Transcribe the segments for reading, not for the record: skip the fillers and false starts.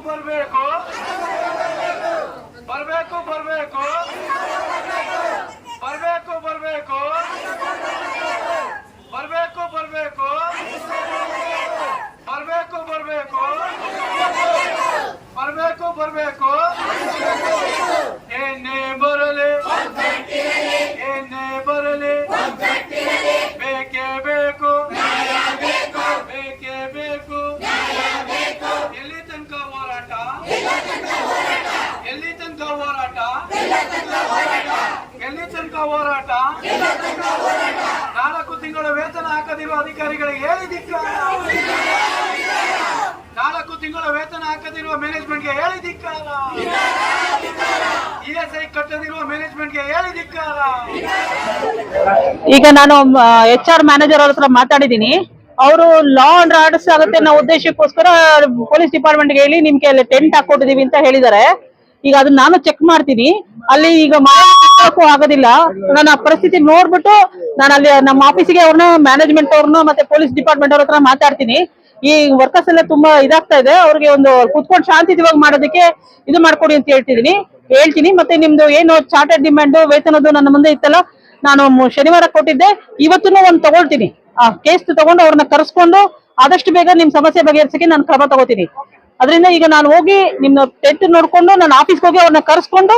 ಬರಬೇಕು ಬರಬೇಕು ಬರಬೇಕು ಬರಬೇಕು ಬರಬೇಕು ಬರಬೇಕು ಬರಬೇಕು ಬರಬೇಕು ಬರಬೇಕು ಬರಬೇಕು ಬರಬೇಕು ಏನೇ ಬರಲಿ ಏನೇ ಬರಲಿ ಬೇಕೇ ಬೇಕು ಬೇಕೇ ಬೇಕು ಎಲ್ಲಿ ತನಕ ಹೋರಾಟ ಎಲ್ಲಿ ತನಕ ಹೋರಾಟ ಎಲ್ಲಿ ತನಕ ಹೋರಾಟ 4 ತಿಂಗಳ ವೇತನ ಹಾಕದಿರುವ ಅಧಿಕಾರಿಗಳಿಗೆ ಹೇಳಿದಿಕ್ಕಾರ 4 ತಿಂಗಳ ವೇತನ ಹಾಕದಿರುವ ಮ್ಯಾನೇಜ್ಮೆಂಟ್ಗೆ ಹೇಳಿದಿಕ್ಕಾರ ESI ಕಟ್ಟದಿರುವ ಮ್ಯಾನೇಜ್ಮೆಂಟ್ಗೆ ಹೇಳಿದಿಕ್ಕಾರ ಈಗ ನಾನು HR ಮ್ಯಾನೇಜರ್ ಅವ್ರ ಹತ್ರ ಮಾತಾಡಿದೀನಿ. ಅವರು ಲಾ ಅಂಡ್ ಆರ್ಡರ್ಸ್ ಆಗುತ್ತೆ ಅನ್ನೋ ಉದ್ದೇಶಕ್ಕೋಸ್ಕರ ಪೊಲೀಸ್ ಡಿಪಾರ್ಟ್ಮೆಂಟ್ಗೆ ಹೇಳಿ ನಿಮ್ಗೆ ಟೆಂಟ್ ಹಾಕೊಟ್ಟಿದೀವಿ ಅಂತ ಹೇಳಿದ್ದಾರೆ. ಈಗ ಅದನ್ನ ನಾನು ಚೆಕ್ ಮಾಡ್ತೀನಿ. ಅಲ್ಲಿ ಈಗ ಮಾಡೋಕ್ಕೂ ಆಗೋದಿಲ್ಲ. ನನ್ನ ಪರಿಸ್ಥಿತಿ ನೋಡ್ಬಿಟ್ಟು ನಾನು ಅಲ್ಲಿ ನಮ್ಮ ಆಫೀಸಿಗೆ ಅವ್ರನ್ನ ಮ್ಯಾನೇಜ್ಮೆಂಟ್ ಅವ್ರನ್ನ ಮತ್ತೆ ಪೊಲೀಸ್ ಡಿಪಾರ್ಟ್ಮೆಂಟ್ ಅವ್ರ ಹತ್ರ ಮಾತಾಡ್ತೀನಿ. ಈ ವರ್ಕರ್ಸ್ ಎಲ್ಲ ತುಂಬಾ ಇದಾಗ್ತಾ ಇದೆ, ಅವ್ರಿಗೆ ಒಂದು ಕುತ್ಕೊಂಡು ಶಾಂತಿಯುತವಾಗಿ ಮಾಡೋದಕ್ಕೆ ಇದು ಮಾಡ್ಕೊಡಿ ಅಂತ ಹೇಳ್ತೀನಿ. ಮತ್ತೆ ನಿಮ್ದು ಏನು ಚಾರ್ಟೆಡ್ ಡಿಮ್ಯಾಂಡ್ ವೇತನದ್ದು ನನ್ನ ಮುಂದೆ ಇತ್ತಲ್ಲ, ನಾನು ಶನಿವಾರ ಕೊಟ್ಟಿದ್ದೆ, ಇವತ್ತೂ ಒಂದು ತಗೊಳ್ತೀನಿ. ಆ ಕೇಸ್ ತಗೊಂಡು ಅವ್ರನ್ನ ಕರೆಸ್ಕೊಂಡು ಆದಷ್ಟು ಬೇಗ ನಿಮ್ ಸಮಸ್ಯೆ ಬಗೆಹರಿಸಕ್ಕೆ ನಾನು ಕ್ರಮ ತಗೋತೀನಿ. ಅದರಿಂದ ಈಗ ನಾನು ಹೋಗಿ ನಿಮ್ನ ಟೆಂಟ್ ನೋಡ್ಕೊಂಡು ನಾನು ಆಫೀಸ್ಗೆ ಹೋಗಿ ಅವ್ರನ್ನ ಕರೆಸ್ಕೊಂಡು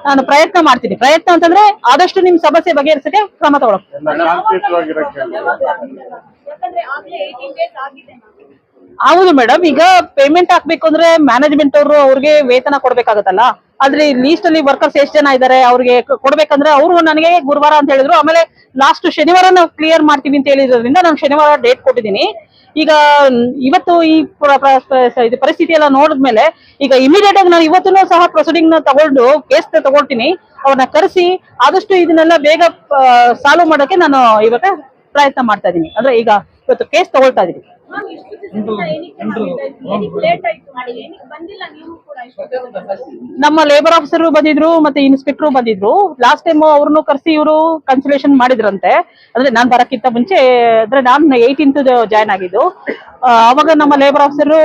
ನಾನು ಪ್ರಯತ್ನ ಮಾಡ್ತೀನಿ. ಪ್ರಯತ್ನ ಅಂತಂದ್ರೆ ಆದಷ್ಟು ನಿಮ್ ಸಮಸ್ಯೆ ಬಗೆಹರಿಸಕ್ಕೆ ಕ್ರಮ ತಗೊಳ್ಳೋದು. ಹೌದು ಮೇಡಮ್, ಈಗ ಪೇಮೆಂಟ್ ಹಾಕ್ಬೇಕು ಅಂದ್ರೆ ಮ್ಯಾನೇಜ್ಮೆಂಟ್ ಅವರು ಅವ್ರಿಗೆ ವೇತನ ಕೊಡ್ಬೇಕಾಗತ್ತಲ್ಲ. ಆದ್ರೆ ಲೀಸ್ಟ್ ಅಲ್ಲಿ ವರ್ಕರ್ಸ್ ಎಷ್ಟು ಜನ ಇದಾರೆ ಅವ್ರಿಗೆ ಕೊಡ್ಬೇಕಂದ್ರೆ ಅವರು ನನಗೆ ಗುರುವಾರ ಅಂತ ಹೇಳಿದ್ರು. ಆಮೇಲೆ ಲಾಸ್ಟ್ ಶನಿವಾರ ನಾವು ಕ್ಲಿಯರ್ ಮಾಡ್ತೀವಿ ಅಂತ ಹೇಳಿದ್ರಿಂದ ನಾನು ಶನಿವಾರ ಡೇಟ್ ಕೊಟ್ಟಿದ್ದೀನಿ. ಈಗ ಇವತ್ತು ಈ ಪರಿಸ್ಥಿತಿ ಎಲ್ಲ ನೋಡಿದ್ಮೇಲೆ ಈಗ ಇಮಿಡಿಯೇಟ್ ಆಗಿ ನಾನು ಇವತ್ತು ಸಹ ಪ್ರೊಸೀಡಿಂಗ್ ನ ತಗೊಂಡು ಕೇಸ್ ತಗೊಳ್ತೀನಿ. ಅವ್ರನ್ನ ಕರೆಸಿ ಆದಷ್ಟು ಇದನ್ನೆಲ್ಲ ಬೇಗ ಸಾಲ್ವ್ ಮಾಡೋಕೆ ನಾನು ಇವಾಗ ಪ್ರಯತ್ನ ಮಾಡ್ತಾ ಇದ್ದೀನಿ. ಅಂದ್ರೆ ಈಗ ಇವತ್ತು ಕೇಸ್ ತಗೊಳ್ತಾ ಇದೀನಿ. ನಮ್ಮ ಲೇಬರ್ ಆಫೀಸರ್ ಬಂದಿದ್ರು ಮತ್ತೆ ಇನ್ಸ್ಪೆಕ್ಟರ್ ಬಂದಿದ್ರು. ಲಾಸ್ಟ್ ಟೈಮ್ ಅವ್ರನ್ನು ಕರೆಸಿ ಇವರು ಕನ್ಸಲ್ಟೇಷನ್ ಮಾಡಿದ್ರಂತೆ. ಅಂದ್ರೆ ನಾನ್ ಬರಕ್ಕಿಂತ ಮುಂಚೆ, ಅಂದ್ರೆ ನಾನು 18th ಜಾಯ್ನ್ ಆಗಿದ್ದು. ಅವಾಗ ನಮ್ಮ ಲೇಬರ್ ಆಫೀಸರ್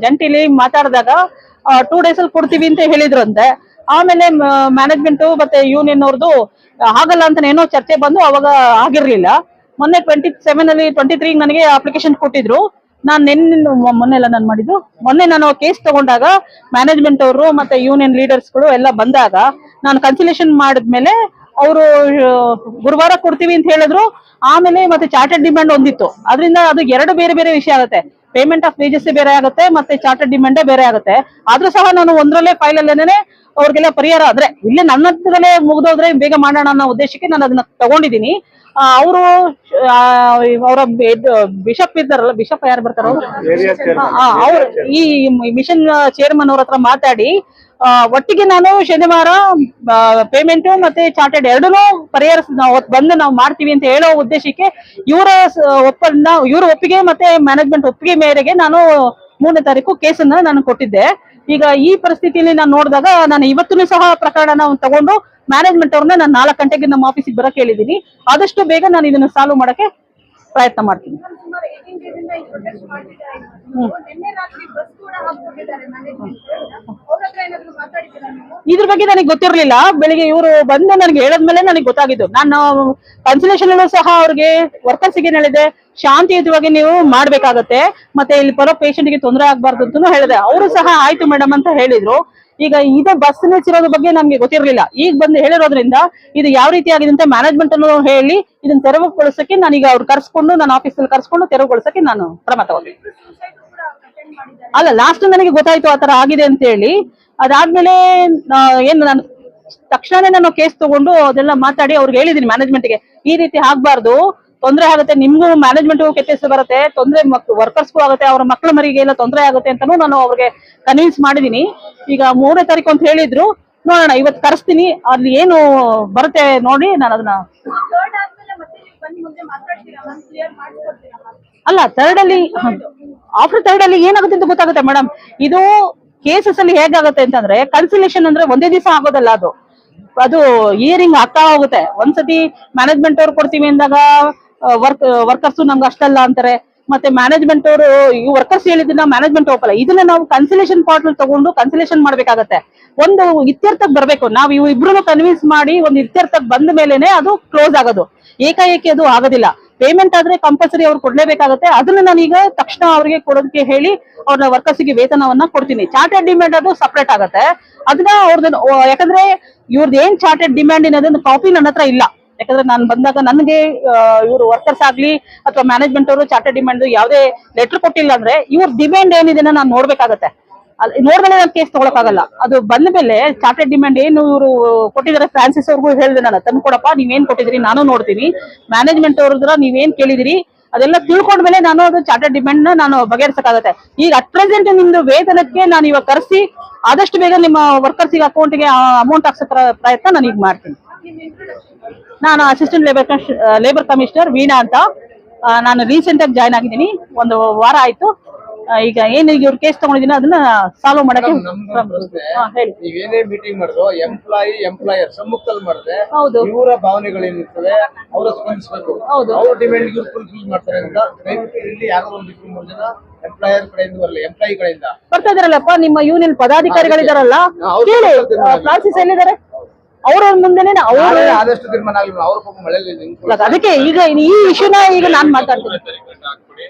ಜಂಟಿಲಿ ಮಾತಾಡಿದಾಗ 2 days ಅಲ್ಲಿ ಕೊಡ್ತೀವಿ ಅಂತ ಹೇಳಿದ್ರಂತೆ. ಆಮೇಲೆ ಮ್ಯಾನೇಜ್ಮೆಂಟ್ ಮತ್ತೆ ಯೂನಿಯನ್ ಅವ್ರದ್ದು ಆಗಲ್ಲ ಅಂತ ಏನೋ ಚರ್ಚೆ ಬಂದು ಅವಾಗ ಆಗಿರ್ಲಿಲ್ಲ. ಮೊನ್ನೆ 23 ನನಗೆ ಅಪ್ಲಿಕೇಶನ್ ಕೊಟ್ಟಿದ್ರು. ಮೊನ್ನೆ ನಾನು ಕೇಸ್ ತಗೊಂಡಾಗ ಮ್ಯಾನೇಜ್ಮೆಂಟ್ ಅವರು ಮತ್ತೆ ಯೂನಿಯನ್ ಲೀಡರ್ಸ್ಗಳು ಎಲ್ಲ ಬಂದಾಗ ನಾನು ಕನ್ಸಲ್ಟೇಷನ್ ಮಾಡಿದ್ಮೇಲೆ ಅವರು ಗುರುವಾರ ಕೊಡ್ತೀವಿ ಅಂತ ಹೇಳಿದ್ರು. ಆಮೇಲೆ ಮತ್ತೆ ಚಾರ್ಟೆಡ್ ಡಿಮ್ಯಾಂಡ್ ಒಂದಿತ್ತು. ಅದರಿಂದ ಅದು 2 ಬೇರೆ ಬೇರೆ ವಿಷಯ ಆಗುತ್ತೆ. ಪೇಮೆಂಟ್ ಆಫ್ ವೇಜಸ್ ಬೇರೆ ಆಗುತ್ತೆ ಮತ್ತೆ ಚಾರ್ಟೆಡ್ ಡಿಮ್ಯಾಂಡೇ ಬೇರೆ ಆಗುತ್ತೆ. ಆದ್ರೂ ಸಹ ನಾನು ಒಂದರಲ್ಲೇ ಫೈಲ್ ಅಲ್ಲೇನೆ ಅವ್ರಿಗೆಲ್ಲ ಪರಿಹಾರ ಆದ್ರೆ ಇಲ್ಲೇ ನನ್ನ ಹತ್ರದಲ್ಲೇ ಮುಗ್ದೋದ್ರೆ ಬೇಗ ಮಾಡೋಣ ಅನ್ನೋ ಉದ್ದೇಶಕ್ಕೆ ನಾನು ಅದನ್ನ ತಗೊಂಡಿದ್ದೀನಿ. ಅವರು ಅವರ ಬಿಷಪ್ ಇದ್ದಾರಲ್ಲ, ಬಿಷಪ್ ಯಾರು ಬರ್ತಾರ ಅವ್ರು ಈ ಮಿಷನ್ ಚೇರ್ಮನ್ ಅವ್ರ ಹತ್ರ ಮಾತಾಡಿ ಒಟ್ಟಿಗೆ ನಾನು ಶನಿವಾರ ಪೇಮೆಂಟ್ ಮತ್ತೆ ಚಾರ್ಟೆಡ್ ಎರಡನ್ನೂ ಬಂದು ನಾವು ಮಾಡ್ತೀವಿ ಅಂತ ಹೇಳೋ ಉದ್ದೇಶಕ್ಕೆ ಇವರ ಒಪ್ಪಿಗೆ ಮತ್ತೆ ಮ್ಯಾನೇಜ್ಮೆಂಟ್ ಒಪ್ಪಿಗೆ ಮೇರೆಗೆ ನಾನು 3ನೇ ತಾರೀಕು ಕೇಸನ್ನ ನಾನು ಕೊಟ್ಟಿದ್ದೆ. ಈಗ ಈ ಪರಿಸ್ಥಿತಿಯಲ್ಲಿ ನಾನು ನೋಡಿದಾಗ ನಾನು ಇವತ್ತೂ ಸಹ ಪ್ರಕರಣ ತಗೊಂಡು ಮ್ಯಾನೇಜ್ಮೆಂಟ್ ಅವ್ರನ್ನ ನಾನು 4 ಗಂಟೆಗೆ ನಮ್ಮ ಆಫೀಸಿಗೆ ಬರಕ್ ಹೇಳಿದೀನಿ. ಆದಷ್ಟು ಬೇಗ ನಾನು ಇದನ್ನ ಸಾಲ್ವ್ ಮಾಡಕ್ಕೆ ಪ್ರಯತ್ನ ಮಾಡ್ತೀನಿ. ಇದ್ರ ಬಗ್ಗೆ ನನಗೆ ಗೊತ್ತಿರ್ಲಿಲ್ಲ. ಬೆಳಿಗ್ಗೆ ಇವರು ಬಂದು ನನಗೆ ಹೇಳದ್ಮೇಲೆ ನನಗೆ ಗೊತ್ತಾಗಿದ್ದು. ನಾನು ಕನ್ಸಲ್ಟೇಷನ್ ಸಹ ಅವ್ರಿಗೆ ವರ್ಕರ್ಸ್ ಗೆ ಹೇಳಿದೆ, ಶಾಂತಿಯುತವಾಗಿ ನೀವು ಮಾಡ್ಬೇಕಾಗತ್ತೆ, ಮತ್ತೆ ಇಲ್ಲಿ ಬರೋ ಪೇಷಂಟ್ ಗೆ ತೊಂದರೆ ಆಗ್ಬಾರ್ದು ಅಂತ ಹೇಳಿದೆ. ಅವರು ಸಹ ಆಯ್ತು ಮೇಡಮ್ ಅಂತ ಹೇಳಿದ್ರು. ಈಗ ಇದು ಬಸ್ ನಿಲ್ಸಿರೋದ್ರ ಬಗ್ಗೆ ನಮ್ಗೆ ಗೊತ್ತಿರ್ಲಿಲ್ಲ. ಈಗ ಬಂದು ಹೇಳಿರೋದ್ರಿಂದ ಇದು ಯಾವ ರೀತಿ ಆಗಿದೆ ಅಂತ ಮ್ಯಾನೇಜ್ಮೆಂಟ್ ಅನ್ನು ಹೇಳಿ ಇದನ್ನ ತೆರವುಗೊಳಿಸಕ್ಕೆ ನಾನೀಗ ಅವ್ರು ಕರ್ಸ್ಕೊಂಡು ನನ್ನ ಆಫೀಸಲ್ಲಿ ಕರ್ಸ್ಕೊಂಡು ತೆರವುಗೊಳಿಸಕ್ಕೆ ನಾನು ಕ್ರಮ ತಗೊಂಡೆ. ಅಲ್ಲ, ಲಾಸ್ಟ್ ನನಗೆ ಗೊತ್ತಾಯ್ತು ಆತರ ಆಗಿದೆ ಅಂತ ಹೇಳಿ. ಅದಾದ್ಮೇಲೆ ಏನು ನಾನು ತಕ್ಷಣನೇ ನಾನು ಕೇಸ್ ತಗೊಂಡು ಅದೆಲ್ಲ ಮಾತಾಡಿ ಅವ್ರಿಗೆ ಹೇಳಿದೀನಿ ಮ್ಯಾನೇಜ್ಮೆಂಟ್ಗೆ, ಈ ರೀತಿ ಆಗ್ಬಾರ್ದು, ತೊಂದರೆ ಆಗುತ್ತೆ, ನಿಮ್ಗೂ ಮ್ಯಾನೇಜ್ಮೆಂಟ್ ಕೆಟ್ಟ ಹೆಸರು ಬರುತ್ತೆ, ತೊಂದರೆ ವರ್ಕರ್ಸ್ಗೂ ಆಗುತ್ತೆ, ಅವ್ರ ಮಕ್ಕಳ ಮರಿಗೆ ಎಲ್ಲ ತೊಂದರೆ ಆಗುತ್ತೆ ಅಂತಾನು ನಾನು ಅವ್ರಿಗೆ ಕನ್ವಿನ್ಸ್ ಮಾಡಿದೀನಿ. ಈಗ 3ನೇ ತಾರೀಕು ಅಂತ ಹೇಳಿದ್ರು, ನೋಡೋಣ ಇವತ್ತು ಕರೆಸ್ತೀನಿ, ಅಲ್ಲಿ ಏನು ಬರುತ್ತೆ ನೋಡಿ ನಾನು ಅದನ್ನ. ಅಲ್ಲ, ಆಫ್ಟರ್ 3rd ಅಲ್ಲಿ ಏನಾಗುತ್ತೆ ಅಂತ ಗೊತ್ತಾಗುತ್ತೆ ಮೇಡಮ್. ಇದು ಕೇಸಸ್ ಅಲ್ಲಿ ಹೇಗಾಗುತ್ತೆ ಅಂತಂದ್ರೆ, ಕನ್ಸಿಲೇಷನ್ ಅಂದ್ರೆ ಒಂದೇ ದಿವಸ ಆಗೋದಲ್ಲ, ಅದು ಹಿಯರಿಂಗ್ ಆಗ್ತಾ ಹೋಗುತ್ತೆ. ಒಂದ್ಸತಿ ಮ್ಯಾನೇಜ್ಮೆಂಟ್ ಅವ್ರು ಕೊಡ್ತೀವಿ ಅಂದಾಗ ವರ್ಕರ್ಸ್ ನಮ್ಗೆ ಅಷ್ಟಲ್ಲ ಅಂತಾರೆ, ಮತ್ತೆ ಮ್ಯಾನೇಜ್ಮೆಂಟ್ ಅವರು ಈ ವರ್ಕರ್ಸ್ ಹೇಳಿದ್ದನ್ನ ಮ್ಯಾನೇಜ್ಮೆಂಟ್ ಒಪ್ಪಲ್ಲ. ಇದನ್ನ ನಾವು ಕನ್ಸಲೇಷನ್ ಪಾರ್ಟಲ್ ತಗೊಂಡು ಕನ್ಸಲೇಷನ್ ಮಾಡ್ಬೇಕಾಗತ್ತೆ. ಒಂದು ಇತ್ಯರ್ಥಕ್ಕೆ ಬರ್ಬೇಕು. ನಾವು ಇವು ಇಬ್ರು ಕನ್ವಿನ್ಸ್ ಮಾಡಿ ಒಂದು ಇತ್ಯರ್ಥಕ್ಕೆ ಬಂದ ಮೇಲೆನೆ ಅದು ಕ್ಲೋಸ್ ಆಗೋದು. ಏಕಾಏಕಿ ಅದು ಆಗೋದಿಲ್ಲ. ಪೇಮೆಂಟ್ ಆದ್ರೆ ಕಂಪಲ್ಸರಿ ಅವ್ರು ಕೊಡ್ಲೇಬೇಕಾಗತ್ತೆ. ಅದನ್ನ ನಾನೀಗ ತಕ್ಷಣ ಅವ್ರಿಗೆ ಕೊಡೋದಕ್ಕೆ ಹೇಳಿ ಅವ್ರ ವರ್ಕರ್ಸ್ಗೆ ವೇತನವನ್ನ ಕೊಡ್ತೀನಿ. ಚಾರ್ಟೆಡ್ ಡಿಮ್ಯಾಂಡ್ ಅದು ಸಪ್ರೇಟ್ ಆಗತ್ತೆ. ಅದನ್ನ ಅವ್ರದ್ದು ಯಾಕಂದ್ರೆ ಇವ್ರದ್ದು ಏನ್ ಚಾರ್ಟೆಡ್ ಡಿಮ್ಯಾಂಡ್ ಅನ್ನೋದನ್ನ ಕಾಪಿ ನನ್ನ ಹತ್ರ ಇಲ್ಲ. ಯಾಕಂದ್ರೆ ನಾನು ಬಂದಾಗ ನನಗೆ ಇವರು ವರ್ಕರ್ಸ್ ಆಗ್ಲಿ ಅಥವಾ ಮ್ಯಾನೇಜ್ಮೆಂಟ್ ಅವರು ಚಾರ್ಟೆಡ್ ಡಿಮ್ಯಾಂಡ್ ಯಾವುದೇ ಲೆಟರ್ ಕೊಟ್ಟಿಲ್ಲ ಅಂದ್ರೆ ಇವ್ರ ಡಿಮ್ಯಾಂಡ್ ಏನಿದೆ ನಾನು ನೋಡ್ಬೇಕಾಗತ್ತೆ. ನೋಡ್ಮೇಲೆ ನಾನು ಕೇಸ್ ತಗೊಳಕ್ಕಾಗಲ್ಲ. ಅದು ಬಂದ ಮೇಲೆ ಚಾರ್ಟೆಡ್ ಡಿಮ್ಯಾಂಡ್ ಏನು ಇವರು ಕೊಟ್ಟಿದ್ದಾರೆ ಫ್ರಾನ್ಸಿಸ್ ಅವ್ರಿಗೂ ಹೇಳಿದೆ ನಾನು, ತಂದು ಕೊಡಪ್ಪ, ನೀವೇನ್ ಕೊಟ್ಟಿದ್ರಿ ನಾನು ನೋಡ್ತೀನಿ, ಮ್ಯಾನೇಜ್ಮೆಂಟ್ ಅವ್ರದ್ರ ನೀವೇನ್ ಕೇಳಿದಿರಿ ಅದೆಲ್ಲ ತಿಳ್ಕೊಂಡ್ಮೇಲೆ ನಾನು ಅದು ಚಾರ್ಟೆಡ್ ಡಿಮ್ಯಾಂಡ್ ನ ನಾನು ಬಗೆಹರಿಸಕ್ಕಾಗತ್ತೆ. ಈಗ ಅಟ್ ಪ್ರೆಸೆಂಟ್ ನಿಮ್ದು ವೇತನಕ್ಕೆ ನಾನು ಇವಾಗ ಕರೆಸಿ ಆದಷ್ಟು ಬೇಗ ನಿಮ್ಮ ವರ್ಕರ್ಸ್ ಅಕೌಂಟ್ಗೆ ಅಮೌಂಟ್ ಹಾಕ್ಸೋ ಪ್ರಯತ್ನ ನಾನು ಈಗ ಮಾಡ್ತೀನಿ. ನಾನು ಅಸಿಸ್ಟೆಂಟ್ ಲೇಬರ್ ಕಮಿಷನರ್ ವೀಣಾ ಅಂತ. ನಾನು ರೀಸೆಂಟ್ ಆಗಿ ಜಾಯ್ನ್ ಆಗಿದ್ದೀನಿ, ಒಂದು ವಾರ ಆಯ್ತು. ಈಗ ಏನು ಇವ್ರ ಕೇಸ್ ತಗೊಂಡಿದ್ದೀನಿ ಅದನ್ನ ಸಾಲ್ವ್ ಮಾಡಕ್ಕೆ ಹೇಳಿ. ನೀವೇನೇ ಮೀಟಿಂಗ್ ಮಾಡಿದ್ರು ಎಂಪ್ಲಾಯಿ ಎಂಪ್ಲಾಯರ್ ಸಮ್ಮುಖದಲ್ಲಿ ಮಾಡಿದ್ರೆ ಹೌದು, ಇವರ ಭಾವನೆಗಳೇನಿರ್ತವೆ ಅವರ ಸ್ಪಂದಿಸಬೇಕು. ಹೌದು, ಅವ್ರ ಡಿಮ್ಯಾಂಡ್ ಇವ್ರು ಫುಲ್ಫಿಲ್ ಮಾಡ್ತಾರೆ ಅಂತ ದಯವಿಟ್ಟು ಇಲ್ಲಿ ಯಾರೋ ಒಂದು 2-3 ಜನ ಎಂಪ್ಲಾಯರ್ ಕಡೆಯಿಂದ ಬರಲಿ, ಎಂಪ್ಲಾಯಿ ಕಡೆಯಿಂದ ಬರ್ತಾ ಇದಾರಲ್ಲಪ್ಪ ನಿಮ್ಮ ಯೂನಿಯನ್ ಪದಾಧಿಕಾರಿಗಳಿದಾರಲ್ಲ, ಕೇಳಿ ಫ್ರಾನ್ಸಿಸ್ ಎಲ್ಲಿದ್ದಾರೆ ಅವ್ರ ಮುಂದೆನೆ ಅವರು ಆದಷ್ಟು ತೀರ್ಮಾನ ಆಗಲಿ. ಅವ್ರ ಪಾಪ ಮಳೆಯಲ್ಲಿ ಅದಕ್ಕೆ ಈಗ ಈ ಇಶ್ಯೂನ ಈಗ ನಾನ್ ಮಾತಾಡ್ತೀನಿ.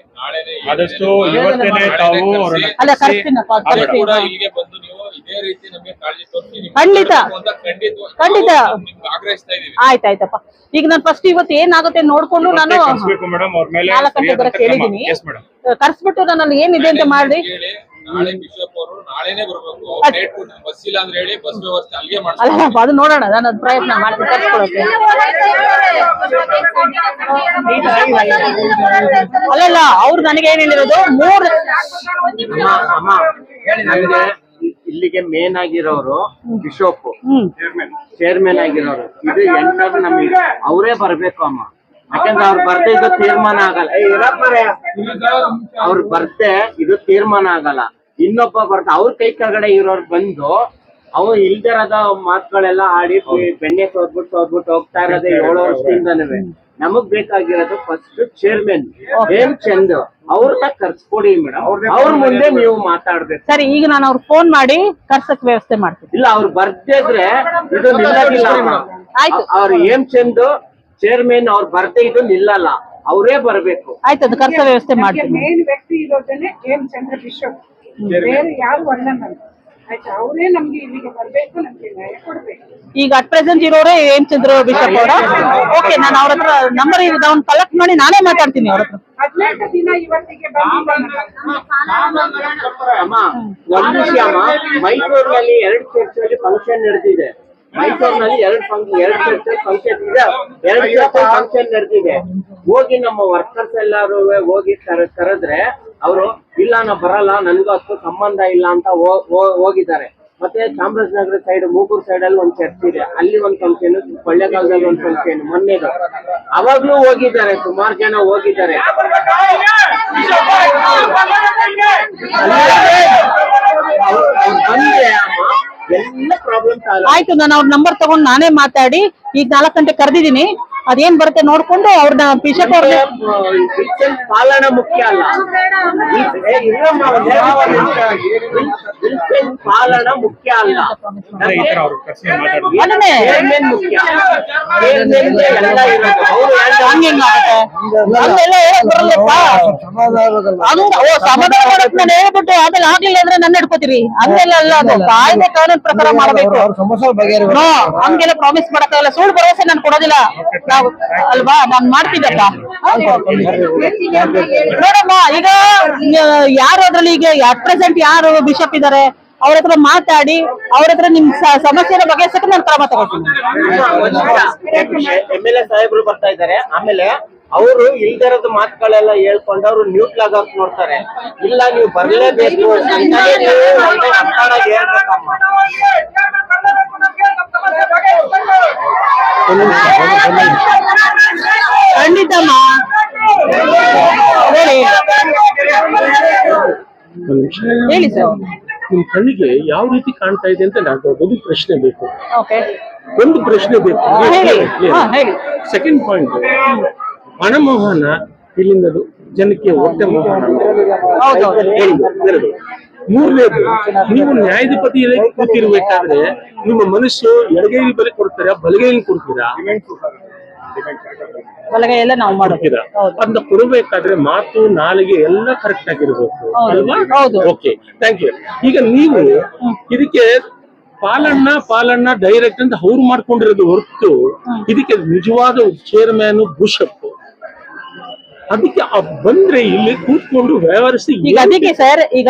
ಆದಷ್ಟು ಇವತ್ತೇನೆ ತಾವು ಅವರನ್ನ ಅಲ್ಲ ಕರೆಸ್ತೀನಪ್ಪ, ಕರೆಸ್ತೀನಿ. ಇಲ್ಲಿಗೆ ಬಂದು ನೀವು ಇದೇ ರೀತಿ ನಮಗೆ ಕಾಳಜಿ ತೋರಿಸಿ ಖಂಡಿತ ಖಂಡಿತ ಆಗ್ರಹಿಸ್ತಾ ಇದೀವಿ. ಆಯ್ತಾಯ್ತಪ್ಪ. ಈಗ ನಾನು ಫಸ್ಟ್ ಇವತ್ತು ಏನಾಗುತ್ತೆ ನೋಡ್ಕೊಂಡು ನಾನು ಮೇಡಮ್ ಅವ್ರ ಮೇಲೆ 4 ಗಂಟೆ ಬರಕ್ಕೆ ಹೇಳಿದೀನಿ. ಕರ್ಸ್ಬಿಟ್ಟು ನಾನು ಅಲ್ಲಿ ಏನಿದೆ ಅಂತ ಮಾಡಿ ನಾಳೆ ಬಿಷಪ್ ಅವರು ನಾಳೆನೆ ಬರ್ಬೇಕು. ಬಸ್ ಇಲ್ಲ ಅಂದ್ರೆ ಹೇಳಿ, ಬಸ್ ವ್ಯವಸ್ಥೆ ಅಲ್ಲಿಗೆ ಮಾಡ್ತಾರೆ. ಅಲ್ಲ ಅದು ನೋಡೋಣ, ನಾನು ಅದು ಪ್ರಯತ್ನ ಮಾಡ್ತೀನಿ ಕರ್ಸ್ಕೊಳಕ್ಕೆ. ಅಲ್ಲಲ್ಲ ಅವ್ರು ನನಗೆ ಏನ್ ಹೇಳಿರೋದು 3 ಇಲ್ಲಿಗೆ ಮೇನ್ ಆಗಿರೋರು ಬಿಷಪ್, ಚೇರ್ಮನ್ ಆಗಿರೋರು, ಇದು ಎಂಟರ್ ನಮಗೆ ಅವರೇ ಬರ್ಬೇಕು ಅಮ್ಮ. ಯಾಕಂದ್ರೆ ಅವ್ರು ಬರ್ದೆ ಇದು ತೀರ್ಮಾನ ಆಗಲ್ಲ. ಅವ್ರು ಬರ್ದೆ ಇದು ತೀರ್ಮಾನ ಆಗಲ್ಲ. ಇನ್ನೊಬ್ಬ ಬರ್ತ ಅವ್ರ ಕೈ ಕೆಳಗಡೆ ಇರೋರು ಬಂದು ಅವ್ರು ಇಲ್ದಿರದ ಮಾತುಗಳೆಲ್ಲ ಆಡಿ ಬೆಣ್ಣೆ ಸೋದ್ಬಿಟ್ಟು ಹೋಗ್ತಾ ಇರೋದೇ 7 ವರ್ಷದಿಂದನೂ. ನಮಗ್ ಬೇಕಾಗಿರೋದು ಫಸ್ಟ್ ಚೇರ್ಮನ್ ಹೇಮಚಂದ್ ಅವ್ರನ್ನ ಕರ್ಸ್ಕೊಡಿ ಮೇಡಮ್. ಅವ್ರ ಮುಂದೆ ನೀವು ಮಾತಾಡ್ಬೇಕು. ಸರಿ, ಈಗ ನಾನು ಅವ್ರಿಗೆ ಫೋನ್ ಮಾಡಿ ಕರ್ಸಕ್ ವ್ಯವಸ್ಥೆ ಮಾಡ್ತೀನಿ. ಇಲ್ಲ ಅವ್ರು ಬರ್ದಿದ್ರೆ ಇದು ನಿಲ್ಲದಿಲ್ಲ. ಆಯ್ತು, ಅವ್ರು ಹೇಮಚಂದ್ ಚೇರ್ಮನ್ ಅವ್ರು ಬರ್ದೇ ಇದು ನಿಲ್ಲಲ್ಲ, ಅವರೇ ಬರ್ಬೇಕು. ಆಯ್ತು, ಅದು ಕರ್ಸೋ ವ್ಯವಸ್ಥೆ ಮಾಡ್ತೀನಿ. ಮೇನ್ ವ್ಯಕ್ತಿ ಇರೋದನ್ನೇ ಹೇಮಚಂದ್ರ ಬಿಷಪ್, ಬೇರೆ ಯಾರು ವರ್ಣನ ಆಯ್ತಾ. ಅವರೇ ನಮ್ಗೆ ಇಲ್ಲಿಗೆ ಬರ್ಬೇಕು, ನಮ್ಗೆ ನ್ಯಾಯ ಕೊಡ್ಬೇಕು. ಈಗ ಅಟ್ ಪ್ರೆಸೆಂಟ್ ಇರೋರೇ ಹೇಮಚಂದ್ರ ಬಿಷಪ್ ಅವರ. ಓಕೆ, ನಾನು ಅವ್ರ ಹತ್ರ ನಂಬರ್ ಅವ್ನು ಕಲೆಕ್ಟ್ ಮಾಡಿ ನಾನೇ ಮಾತಾಡ್ತೀನಿ ಅವ್ರ ಹತ್ರ. 18 ದಿನ ಇವತ್ತಿಗೆ ಬಂದಿಲ್ಲ. ಅಮ್ಮ ಒಂದ್ ವಿಷಯ ಅಮ್ಮ, ಮೈಸೂರಿನಲ್ಲಿ 2 ಚರ್ಚಲ್ಲಿ ಫಂಕ್ಷನ್ ನಡೆದಿದೆ. ಮೈಸೂರಿನಲ್ಲಿ 2 ಚರ್ಚಲ್ಲಿ ಫಂಕ್ಷನ್ ಇದೆ, 2 ಚರ್ಚಲ್ಲಿ ಫಂಕ್ಷನ್ ನಡೆದಿದೆ. ಹೋಗಿ ನಮ್ಮ ವರ್ಕರ್ಸ್ ಎಲ್ಲಾರು ಹೋಗಿ ಕರೆದ್ರೆ ಅವರು ಇಲ್ಲ ನಾ ಬರಲ್ಲ, ನನ್ಗೂ ಅಷ್ಟು ಸಂಬಂಧ ಇಲ್ಲ ಅಂತ ಹೋಗಿದ್ದಾರೆ. ಮತ್ತೆ ಚಾಮರಾಜನಗರ ಸೈಡ್, ಮೂಗೂರು ಸೈಡ್ ಅಲ್ಲಿ ಒಂದ್ ಚರ್ಚ್ ಇದೆ, ಅಲ್ಲಿ ಒಂದ್ ಫಂಕ್ಷನ್, ಕೊಳ್ಳೇಗಾಲದಲ್ಲಿ ಒಂದ್ ಫಂಕ್ಷನ್ ಮೊನ್ನೆದು, ಅವಾಗ್ಲೂ ಹೋಗಿದ್ದಾರೆ, ಸುಮಾರು ಜನ ಹೋಗಿದ್ದಾರೆ. ಬಂದ್ರೆ ಅಮ್ಮ ಎಲ್ಲ ಪ್ರಾಬ್ಲಮ್ಸ್ ಆಗಲ್ಲ. ಆಯ್ತು, ನಾನು ಅವ್ರ ನಂಬರ್ ತಗೊಂಡು ನಾನೇ ಮಾತಾಡಿ ಈಗ 4 ಗಂಟೆ ಕರೆದಿದ್ದೀನಿ. ಅದೇನ್ ಬರುತ್ತೆ ನೋಡ್ಕೊಂಡು ಅವ್ರನ್ನ ಬಿಷಪ್ ಅವ್ರ ಪಾಲನ ಮುಖ್ಯ ಅಲ್ಲ, ಪಾಲನ ಮುಖ್ಯ ಅಲ್ಲ, ಈ ತರ ಅವ್ರು ಕರ್ಸಿ ಮಾತಾಡ್ತಾರೆ. ಚೇರ್ಮನ್ ಮುಖ್ಯ. ಚೇರ್ಮನ್ಗೆ ಎಲ್ಲ ಇರೋದು. ಅವ್ರು ಹಂಗೆಲ್ಲ ಹೇಳಕ್ ಬರಲ್ಲಪ್ಪ. ಸಮಾಧಾನ ಮಾಡಕ್ ನಾನು ಹೇಳ್ಬಿಟ್ಟು ಆಮೇಲೆ ಆಗ್ಲಿಲ್ಲ ಅಂದ್ರೆ ನನ್ನ ಹಿಡ್ಕೋತೀರಿ, ಹಂಗೆಲ್ಲ ಅಲ್ಲ. ಅದು ಕಾಯ್ದೆ ಕಾನೂನು ಪ್ರಕಾರ ಮಾಡಬೇಕು. ಹಂಗೆಲ್ಲ ಪ್ರಾಮಿಸ್ ಮಾಡಕ್ಕಾಗಲ್ಲ, ಸುಳ್ಳು ಭರವಸೆ ನಾನು ಕೊಡೋದಿಲ್ಲ. ನಾವು ಅಲ್ವಾ, ನಾನ್ ಮಾಡ್ತಿದ್ದಪ್ಪ. ನೋಡಮ್ಮ, ಈಗ ಯಾರು ಅದ್ರಲ್ಲಿ ಈಗ ಅಟ್ ಪ್ರೆಸೆಂಟ್ ಯಾರು ಬಿಷಪ್ ಇದಾರೆ ಅವ್ರ ಹತ್ರ ಮಾತಾಡಿ ಅವ್ರ ಹತ್ರ ನಿಮ್ ಸಮಸ್ಯೆನ ಬಗೆಹರಿಸಕ್ಕೆ ನಾನು ಕ್ರಮ ತಗೋತೀನಿ. MLA ಸಾಹೇಬ್ರು ಬರ್ತಾ ಇದ್ದಾರೆ. ಆಮೇಲೆ ಅವರು ಇಲ್ದಿರೋದು ಮಾತುಗಳೆಲ್ಲ ಹೇಳ್ಕೊಂಡು ಅವ್ರು ನ್ಯೂಟ್ಲ್ ಆಗಕ್ ನೋಡ್ತಾರೆ. ಇಲ್ಲ ನೀವು ಬರ್ಲೇಬೇಕು ಹೇಳ್ಬೇಕಮ್ಮ. ಖಂಡಿತಮ್ಮ ಹೇಳಿ ಸರ್. ನಿಮ್ ಕಣ್ಣಿಗೆ ಯಾವ ರೀತಿ ಕಾಣ್ತಾ ಇದೆ ಅಂತ ಒಂದು ಪ್ರಶ್ನೆ ಬೇಕು. ಓಕೆ, ಒಂದು ಪ್ರಶ್ನೆ ಬೇಕು. ಹೇಳಿ. ಸೆಕೆಂಡ್ ಪಾಯಿಂಟ್, ಹಣಮೋಹನ ಇಲ್ಲಿಂದ ಜನಕ್ಕೆ ಹೊಟ್ಟೆ ಮೋಹನ ಹೌದೌದು. ಎರಡು. ಮೂರನೇದು, ನೀವು ನ್ಯಾಯಾಧಿಪತಿಯಲ್ಲಿ ಕೂತಿರ್ಬೇಕಾದ್ರೆ ನಿಮ್ಮ ಮನಸ್ಸು ಎಡಗೈಲಿ ಬಲಿ ಕೊಡ್ತೀರಾ, ಬಲಗೈಲಿ ಕೊಡ್ತೀರಾ? ಬಲಗೈ ಎಲ್ಲ ನಾವು ಕೊಡ್ತೀರಾ? ಹೌದು. ಅದನ್ನ ಕೊಡಬೇಕಾದ್ರೆ ಮಾತು, ನಾಲಿಗೆ ಎಲ್ಲ ಕರೆಕ್ಟ್ ಆಗಿರ್ಬೇಕು ಹೌದು. ಅಲ್ವಾ? ಹೌದು. Okay, thank you. ಈಗ ನೀವು ಇದಕ್ಕೆ ಪಾಲಣ್ಣ ಡೈರೆಕ್ಟ್ ಅಂತ ಅವ್ರು ಮಾಡ್ಕೊಂಡಿರೋದು ಹೊರತು ಇದಕ್ಕೆ ನಿಜವಾದ ಚೇರ್ಮನ್ ಬುಷಪ್. ಅದಕ್ಕೆ ಬಂದ್ರೆ ಇಲ್ಲಿ ಕೂತ್ಕೊಂಡು ವ್ಯವಹರಿಸಿ ಈಗ ಅದಕ್ಕೆ ಸರ್ ಈಗ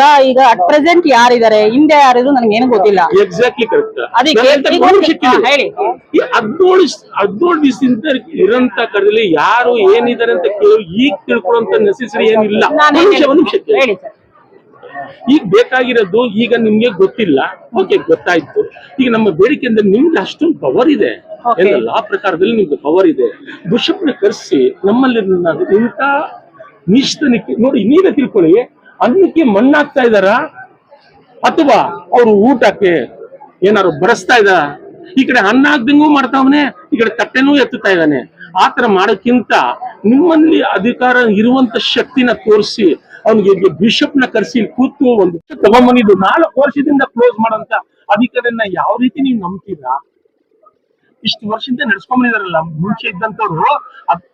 ಅಟ್ ಪ್ರೆಸೆಂಟ್ ಯಾರಿದ್ದಾರೆ, ಹಿಂದೆ ಯಾರಿದ್ರು ನನಗೆ ಏನು ಗೊತ್ತಿಲ್ಲ. Exactly correct. ಅದಕ್ಕೆ ಹೇಳಿ. ಈ 17 ದಿವಸದಿಂದ ಇರಂತ ಕಡದಲ್ಲಿ ಯಾರು ಏನಿದ್ದಾರೆ ಅಂತ ಕೇಳಿ ಈಗ ತಿಳ್ಕೊಳ್ಳುವಂತ ನೆಸೆಸರಿ ಏನಿಲ್ಲ. ಒಂದು ನಿಮಿಷ ಹೇಳಿ ಸರ್. ಈಗ ಬೇಕಾಗಿರೋದು, ಈಗ ನಿಮ್ಗೆ ಗೊತ್ತಿಲ್ಲ, ಓಕೆ ಗೊತ್ತಾಯ್ತು. ಈಗ ನಮ್ಮ ಬೇಡಿಕೆ ಅಂದ್ರೆ ನಿಮ್ಗೆ ಅಷ್ಟೊಂದು ಪವರ್ ಇದೆ, ಎಲ್ಲ ಲಾ ಪ್ರಕಾರದಲ್ಲಿ ನಿಮ್ಗೆ ಪವರ್ ಇದೆ. ಬಿಷಪ್ನ ಕರೆಸಿ ನಮ್ಮಲ್ಲಿ ಇಂಥ ನಿಷ್ಠನಿಕೆ ನೋಡಿ, ನೀವೇ ತಿಳ್ಕೊಳ್ಳಿ, ಅನ್ನಕ್ಕೆ ಮಣ್ಣಾಗ್ತಾ ಇದಾರ ಅಥವಾ ಅವ್ರು ಊಟಕ್ಕೆ ಏನಾರು ಬರೆಸ್ತಾ ಇದಾರ? ಈ ಕಡೆ ಅನ್ನ ಆಗ್ದಂಗೂ ಮಾಡ್ತಾವನೆ, ಈ ಕಡೆ ತಟ್ಟೆನೂ ಎತ್ತುತ್ತಾ ಇದ್ದಾನೆ. ಆತರ ಮಾಡೋಕ್ಕಿಂತ ನಿಮ್ಮಲ್ಲಿ ಅಧಿಕಾರ ಇರುವಂತ ಶಕ್ತಿನ ತೋರಿಸಿ ಅವನಿಗೆ ಬಿಷಪ್ ನ ಕರೆಸಿ ಕೂತು ಒಂದು ತಗೊಂಬಂದಿದ್ದು 4 ವರ್ಷದಿಂದ ಕ್ಲೋಸ್ ಮಾಡೋಂತ ಅಧಿಕಾರಿಯನ್ನ ಯಾವ ರೀತಿ ನೀವು ನಂಬ್ತೀರಾ? ಇಷ್ಟು ವರ್ಷದಿಂದ ನಡ್ಸ್ಕೊಂಡ್ ಬಂದಿದಾರಲ್ಲ ಮುಂಚೆ ಇದ್ದಂತವ್ರು.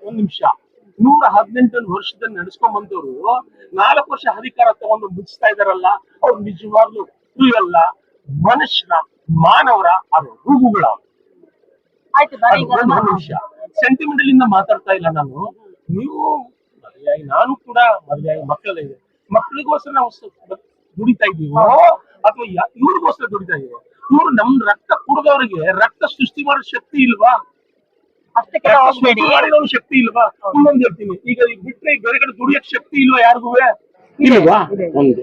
ಒಂದ್ ನಿಮಿಷ, 118 ವರ್ಷದಿಂದ ನಡ್ಸ್ಕೊಂಡ್ ಬಂದವರು 4 ವರ್ಷ ಅಧಿಕಾರ ತಗೊಂಡು ಮುಗಿಸ್ತಾ ಇದಾರಲ್ಲ, ಅವ್ರು ನಿಜವಾಗ್ಲೂ ಇವೆಲ್ಲ ಮನುಷ್ಯನ ಮಾನವರ ಅದು ರೂಗುಗಳ. ಒಂದು ನಿಮಿಷ, ಸೆಂಟಿಮೆಂಟಲ್ ಇಂದ ಮಾತಾಡ್ತಾ ಇಲ್ಲ ನಾನು. ನೀವು ಮದುವೆಯಾಗಿ, ನಾನು ಕೂಡ ಮದುವೆಯಾಗಿ ಮಕ್ಕಳಿದೆ, ಮಕ್ಕಳಿಗೋಸ್ಕರ ನಾವು ದುಡಿತಾ ಇದೀವೋ ಅಥವಾ ಇವ್ರಿಗೋಸ್ಕರ ದುಡಿತಾ ಇದೀವೋ? ಇವ್ರು ನಮ್ ರಕ್ತ ಕುಡಿದವರಿಗೆ ರಕ್ತ ಸೃಷ್ಟಿ ಮಾಡೋ ಶಕ್ತಿ ಇಲ್ವಾ? ಮಾಡಿರೋ ಶಕ್ತಿ ಇಲ್ವಾ? ಇನ್ನೊಂದು ಹೇಳ್ತೀನಿ, ಈಗ ಬಿಟ್ರೆ ಬೇರೆ ಕಡೆ ದುಡಿಯಕ್ ಶಕ್ತಿ ಇಲ್ವಾ ಯಾರಿಗೂ? ಇಲ್ವಾ? ಒಂದು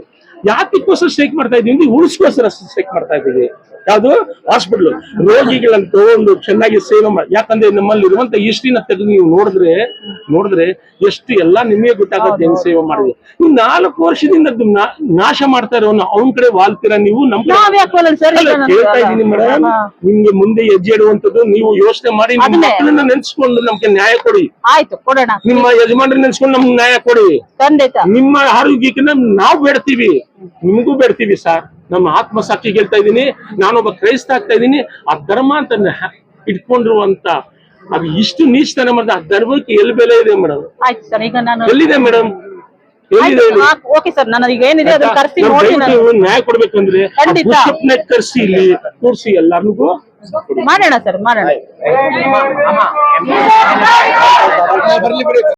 ಯಾತಕ್ಕೋಸ್ಕರ ಸ್ಟ್ರೈಕ್ ಮಾಡ್ತಾ ಇದೀವಿ? ಉಳಿಸ್ಕೋಸ್ಕರ ಸ್ಟ್ರೈಕ್ ಮಾಡ್ತಾ ಇದೀವಿ. ಯಾವ್ದು? ಹಾಸ್ಪಿಟಲ್ ರೋಗಿಗಳನ್ನ ತಗೊಂಡು ಚೆನ್ನಾಗಿ ಸೇವೆ ಮಾಡಿ. ಯಾಕಂದ್ರೆ ನಮ್ಮಲ್ಲಿ ಇರುವಂತ ಹಿಸ್ಟ್ರಿನ ತೆಗೆದು ನೀವು ನೋಡಿದ್ರೆ ಎಷ್ಟು ಎಲ್ಲಾ ನಿಮಗೆ ಗೊತ್ತಾಗುತ್ತೆ ಹೆಂಗ್ ಸೇವೆ ಮಾಡಿದ್ವಿ. ನೀವು 4 ವರ್ಷದಿಂದ ನಾಶ ಮಾಡ್ತಾ ಇರೋನು ಅವನ ಕಡೆ ವಾಲ್ತೀರಾ ನೀವು? ನಮ್ ಕೇಳ್ತಾ ಇದೀನಿ ಮೇಡಮ್, ನಿಮ್ಗೆ ಮುಂದೆ ಹೆಜ್ಜೆ ಇಡುವಂತದ್ದು ನೀವು ಯೋಚನೆ ಮಾಡಿ ನಿಮ್ಮ ಮಕ್ಕಳನ್ನ ನೆನ್ಸ್ಕೊಂಡು ನಮ್ಗೆ ನ್ಯಾಯ ಕೊಡಿ. ಆಯ್ತು, ಕೊಡೋಣ. ನಿಮ್ಮ ಯಜಮಾನ್ರ ನೆನ್ಸ್ಕೊಂಡು ನಮ್ಗೆ ನ್ಯಾಯ ಕೊಡಿ. ಖಂಡಿತ. ನಿಮ್ಮ ಆರೋಗ್ಯಕ್ಕೆ ನಾವು ಬೇಡ್ತೀವಿ, ನಿಮಗೂ ಬೇಡ್ತೀವಿ ಸರ್. ನಮ್ಮ ಆತ್ಮಸಾಕ್ಷಿ ಹೇಳ್ತಾ ಇದೀನಿ, ನಾನೊಬ್ಬ ಕ್ರೈಸ್ತ ಆಗ್ತಾ ಇದೀನಿ. ಆ ಧರ್ಮ ಅಂತ ಇಟ್ಕೊಂಡಿರುವಂತ ಅದು ಇಷ್ಟು ನೀಚತನ ಮಾಡಿದ ಆ ಧರ್ಮಕ್ಕೆ ಎಲ್ಲಿ ಬೆಲೆ ಇದೆ ಮೇಡಮ್? ಆಯ್ತು ಸರ್, ಈಗ ನಾನು ಎಲ್ಲಿದೆ ಮೇಡಮ್? ಎಲ್ಲಿದೆ? ಓಕೆ ಸರ್, ನಾನು ಈಗ ಏನಿದೆ ಅದನ್ನ ಕರ್ಸಿ ನೋಡಿ ನ್ಯಾಯ ಕೊಡ್ಬೇಕಂದ್ರೆ ಕರ್ಸಿ ಇಲ್ಲಿ ಕೂರ್ಸಿ ಎಲ್ಲಾರ್ನಿಗೂ ಮಾಡೋಣ ಸರ್, ಮಾಡೋಣ. ಬರ್ಲಿ ಬಿಡಿ.